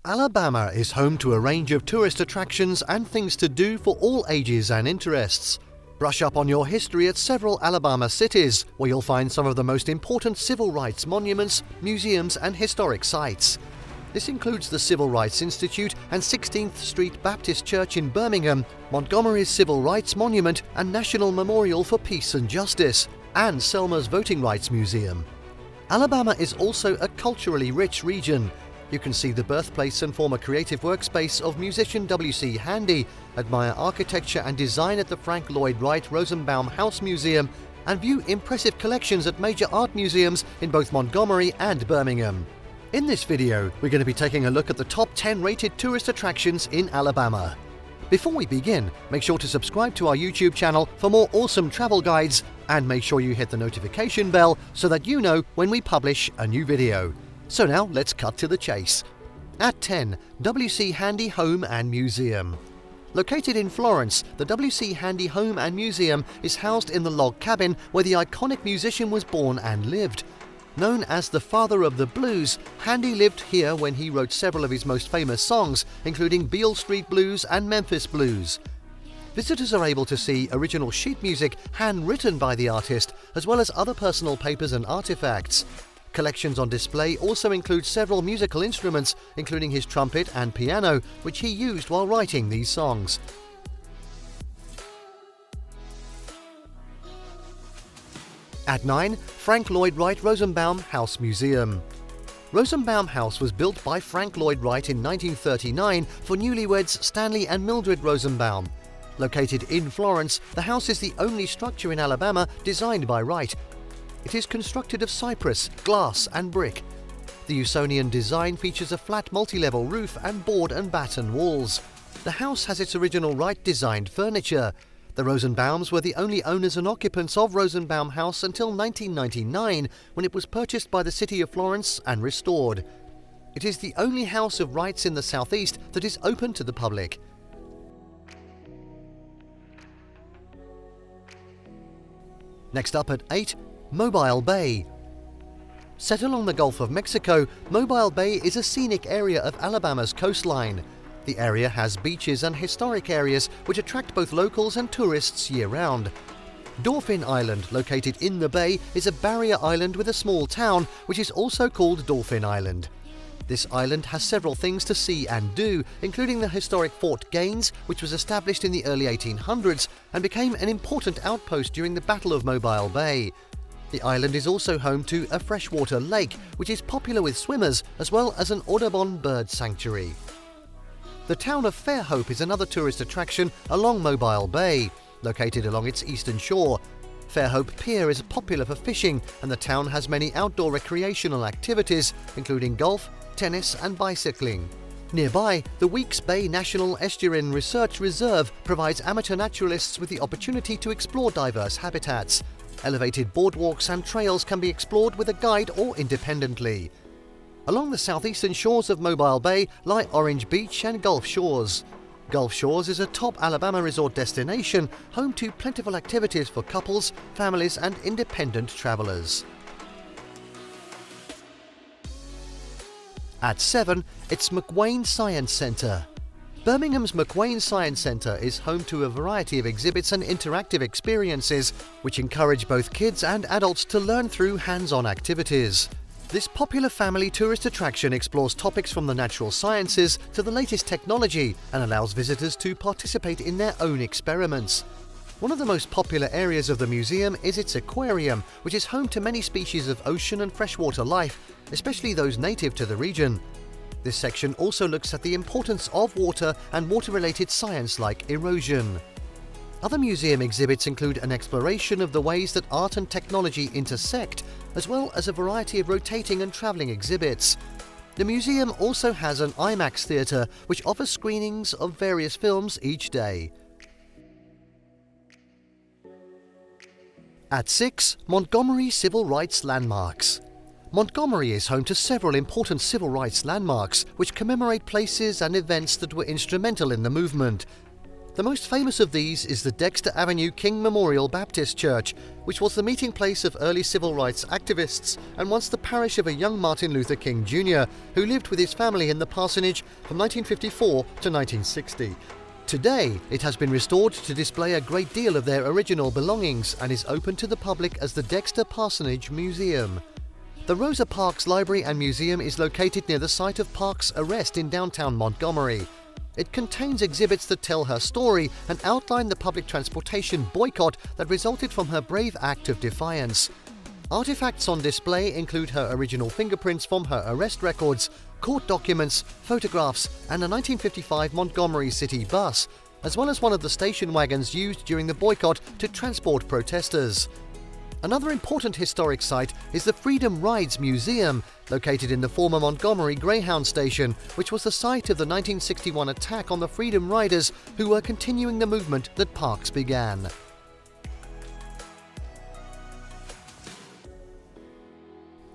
Alabama is home to a range of tourist attractions and things to do for all ages and interests. Brush up on your history at several Alabama cities, where you'll find some of the most important civil rights monuments, museums, and historic sites. This includes the Civil Rights Institute and 16th Street Baptist Church in Birmingham, Montgomery's Civil Rights Monument and National Memorial for Peace and Justice, and Selma's Voting Rights Museum. Alabama is also a culturally rich region. You can see the birthplace and former creative workspace of musician W.C. Handy, admire architecture and design at the Frank Lloyd Wright Rosenbaum House Museum, and view impressive collections at major art museums in both Montgomery and Birmingham. In this video, we're going to be taking a look at the top 10 rated tourist attractions in Alabama. Before we begin, make sure to subscribe to our YouTube channel for more awesome travel guides, and make sure you hit the notification bell so that you know when we publish a new video. So now let's cut to the chase. At 10, W.C. Handy Home and Museum. Located in Florence, the W.C. Handy Home and Museum is housed in the log cabin where the iconic musician was born and lived. Known as the father of the blues, Handy lived here when he wrote several of his most famous songs, including Beale Street Blues and Memphis Blues. Visitors are able to see original sheet music handwritten by the artist, as well as other personal papers and artifacts. Collections on display also include several musical instruments, including his trumpet and piano, which he used while writing these songs. At 9, Frank Lloyd Wright Rosenbaum House Museum. Rosenbaum House was built by Frank Lloyd Wright in 1939 for newlyweds Stanley and Mildred Rosenbaum. Located in Florence, the house is the only structure in Alabama designed by Wright. It is constructed of cypress, glass, and brick. The Usonian design features a flat multi-level roof and board and batten walls. The house has its original Wright-designed furniture. The Rosenbaums were the only owners and occupants of Rosenbaum House until 1999, when it was purchased by the city of Florence and restored. It is the only house of Wright's in the southeast that is open to the public. Next up at 8, Mobile Bay. Set along the Gulf of Mexico, Mobile Bay is a scenic area of Alabama's coastline. The area has beaches and historic areas which attract both locals and tourists year-round. Dauphin Island, located in the bay, is a barrier island with a small town, which is also called Dauphin Island. This island has several things to see and do, including the historic Fort Gaines, which was established in the early 1800s and became an important outpost during the Battle of Mobile Bay. The island is also home to a freshwater lake, which is popular with swimmers, as well as an Audubon bird sanctuary. The town of Fairhope is another tourist attraction along Mobile Bay, located along its eastern shore. Fairhope Pier is popular for fishing, and the town has many outdoor recreational activities, including golf, tennis, and bicycling. Nearby, the Weeks Bay National Estuarine Research Reserve provides amateur naturalists with the opportunity to explore diverse habitats. Elevated boardwalks and trails can be explored with a guide or independently. Along the southeastern shores of Mobile Bay lie Orange Beach and Gulf Shores. Gulf Shores is a top Alabama resort destination, home to plentiful activities for couples, families, and independent travelers. At 7, it's McWane Science Center. Birmingham's McWane Science Center is home to a variety of exhibits and interactive experiences, which encourage both kids and adults to learn through hands-on activities. This popular family tourist attraction explores topics from the natural sciences to the latest technology and allows visitors to participate in their own experiments. One of the most popular areas of the museum is its aquarium, which is home to many species of ocean and freshwater life, especially those native to the region. This section also looks at the importance of water and water-related science like erosion. Other museum exhibits include an exploration of the ways that art and technology intersect, as well as a variety of rotating and travelling exhibits. The museum also has an IMAX theatre, which offers screenings of various films each day. At 6, Montgomery Civil Rights Landmarks. Montgomery is home to several important civil rights landmarks which commemorate places and events that were instrumental in the movement. The most famous of these is the Dexter Avenue King Memorial Baptist Church, which was the meeting place of early civil rights activists and once the parish of a young Martin Luther King Jr., who lived with his family in the parsonage from 1954 to 1960. Today, it has been restored to display a great deal of their original belongings and is open to the public as the Dexter Parsonage Museum. The Rosa Parks Library and Museum is located near the site of Parks' arrest in downtown Montgomery. It contains exhibits that tell her story and outline the public transportation boycott that resulted from her brave act of defiance. Artifacts on display include her original fingerprints from her arrest records, court documents, photographs, and a 1955 Montgomery City bus, as well as one of the station wagons used during the boycott to transport protesters. Another important historic site is the Freedom Rides Museum, located in the former Montgomery Greyhound Station, which was the site of the 1961 attack on the Freedom Riders who were continuing the movement that Parks began.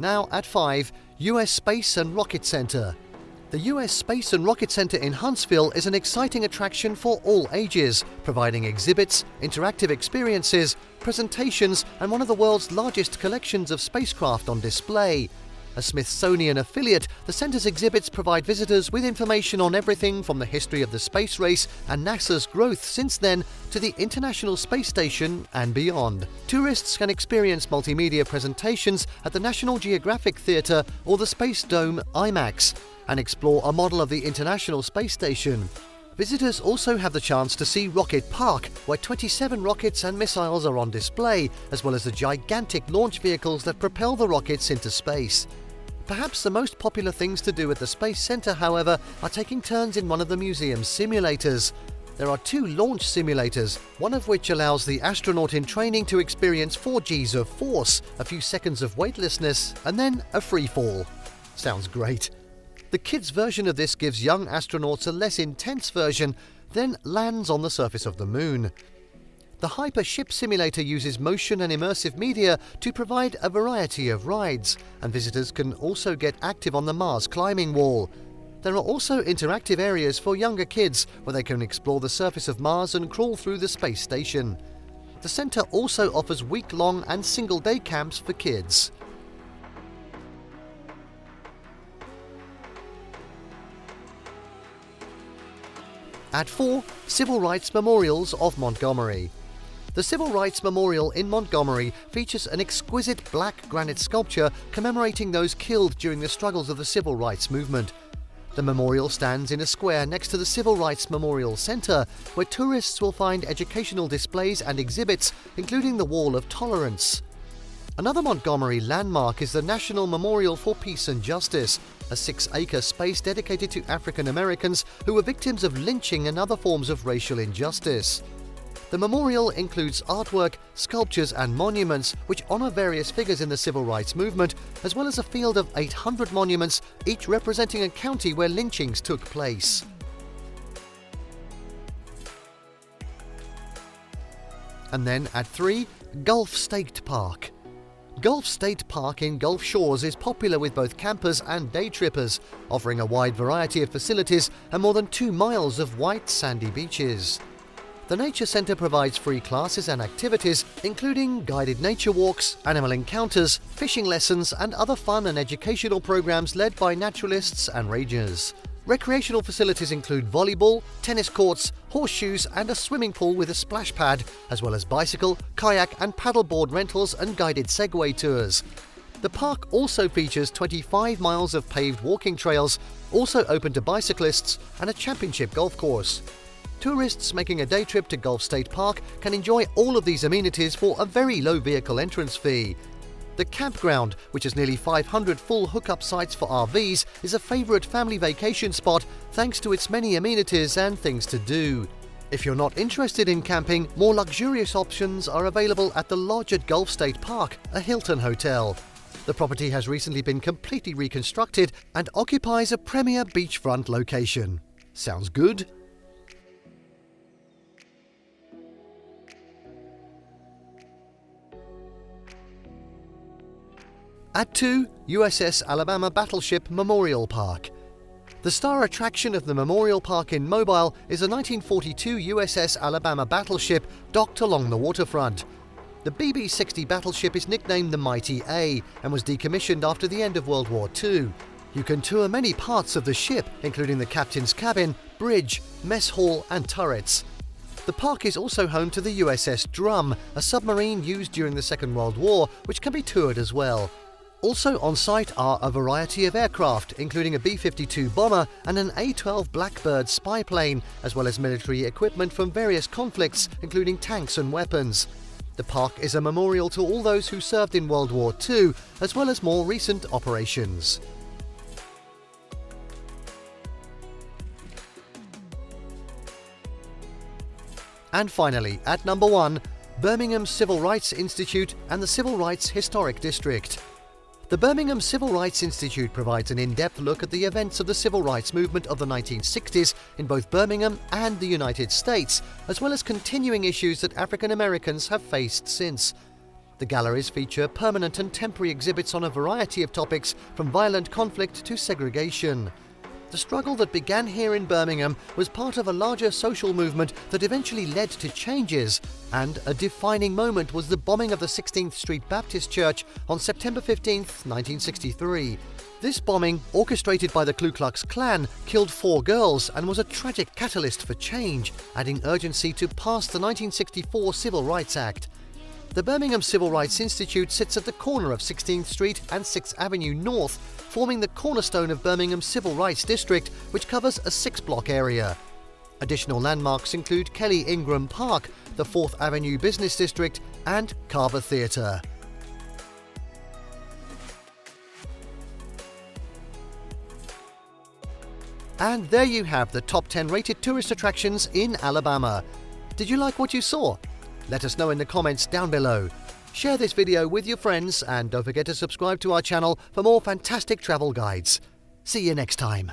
Now at 5, US Space and Rocket Center. The US Space and Rocket Center in Huntsville is an exciting attraction for all ages, providing exhibits, interactive experiences, presentations, and one of the world's largest collections of spacecraft on display. A Smithsonian affiliate, the center's exhibits provide visitors with information on everything from the history of the space race and NASA's growth since then to the International Space Station and beyond. Tourists can experience multimedia presentations at the National Geographic Theater or the Space Dome IMAX and explore a model of the International Space Station. Visitors also have the chance to see Rocket Park, where 27 rockets and missiles are on display, as well as the gigantic launch vehicles that propel the rockets into space. Perhaps the most popular things to do at the Space Center, however, are taking turns in one of the museum's simulators. There are 2 launch simulators, one of which allows the astronaut in training to experience 4 Gs of force, a few seconds of weightlessness, and then a free fall. Sounds great. The kids' version of this gives young astronauts a less intense version, then lands on the surface of the moon. The Hyper Ship Simulator uses motion and immersive media to provide a variety of rides, and visitors can also get active on the Mars climbing wall. There are also interactive areas for younger kids where they can explore the surface of Mars and crawl through the space station. The center also offers week-long and single-day camps for kids. At 4, Civil Rights Memorials of Montgomery. The Civil Rights Memorial in Montgomery features an exquisite black granite sculpture commemorating those killed during the struggles of the Civil Rights Movement. The memorial stands in a square next to the Civil Rights Memorial Center, where tourists will find educational displays and exhibits, including the Wall of Tolerance. Another Montgomery landmark is the National Memorial for Peace and Justice, a 6-acre space dedicated to African Americans who were victims of lynching and other forms of racial injustice. The memorial includes artwork, sculptures and monuments which honor various figures in the civil rights movement, as well as a field of 800 monuments, each representing a county where lynchings took place. And then at 3, Gulf State Park. Gulf State Park in Gulf Shores is popular with both campers and day trippers, offering a wide variety of facilities and more than 2 miles of white sandy beaches. The Nature Center provides free classes and activities, including guided nature walks, animal encounters, fishing lessons, and other fun and educational programs led by naturalists and rangers. Recreational facilities include volleyball, tennis courts, horseshoes, and a swimming pool with a splash pad, as well as bicycle, kayak, and paddleboard rentals and guided Segway tours. The park also features 25 miles of paved walking trails, also open to bicyclists, and a championship golf course. Tourists making a day trip to Gulf State Park can enjoy all of these amenities for a very low vehicle entrance fee. The campground, which has nearly 500 full hookup sites for RVs, is a favorite family vacation spot thanks to its many amenities and things to do. If you're not interested in camping, more luxurious options are available at the Lodge at Gulf State Park, a Hilton hotel. The property has recently been completely reconstructed and occupies a premier beachfront location. Sounds good? At 2, USS Alabama Battleship Memorial Park. The star attraction of the Memorial Park in Mobile is a 1942 USS Alabama battleship docked along the waterfront. The BB-60 battleship is nicknamed the Mighty A and was decommissioned after the end of World War II. You can tour many parts of the ship, including the captain's cabin, bridge, mess hall and turrets. The park is also home to the USS Drum, a submarine used during the Second World War, which can be toured as well. Also on site are a variety of aircraft, including a B-52 bomber and an A-12 Blackbird spy plane, as well as military equipment from various conflicts, including tanks and weapons. The park is a memorial to all those who served in World War II, as well as more recent operations. And finally, at number 1, Birmingham Civil Rights Institute and the Civil Rights Historic District. The Birmingham Civil Rights Institute provides an in-depth look at the events of the civil rights movement of the 1960s in both Birmingham and the United States, as well as continuing issues that African Americans have faced since. The galleries feature permanent and temporary exhibits on a variety of topics, from violent conflict to segregation. The struggle that began here in Birmingham was part of a larger social movement that eventually led to changes, and a defining moment was the bombing of the 16th Street Baptist Church on September 15, 1963. This bombing, orchestrated by the Ku Klux Klan, killed 4 girls and was a tragic catalyst for change, adding urgency to pass the 1964 Civil Rights Act. The Birmingham Civil Rights Institute sits at the corner of 16th Street and 6th Avenue North, forming the cornerstone of Birmingham's Civil Rights District, which covers a 6-block area. Additional landmarks include Kelly Ingram Park, the 4th Avenue Business District, and Carver Theatre. And there you have the top 10 rated tourist attractions in Alabama. Did you like what you saw? Let us know in the comments down below. Share this video with your friends and don't forget to subscribe to our channel for more fantastic travel guides. See you next time.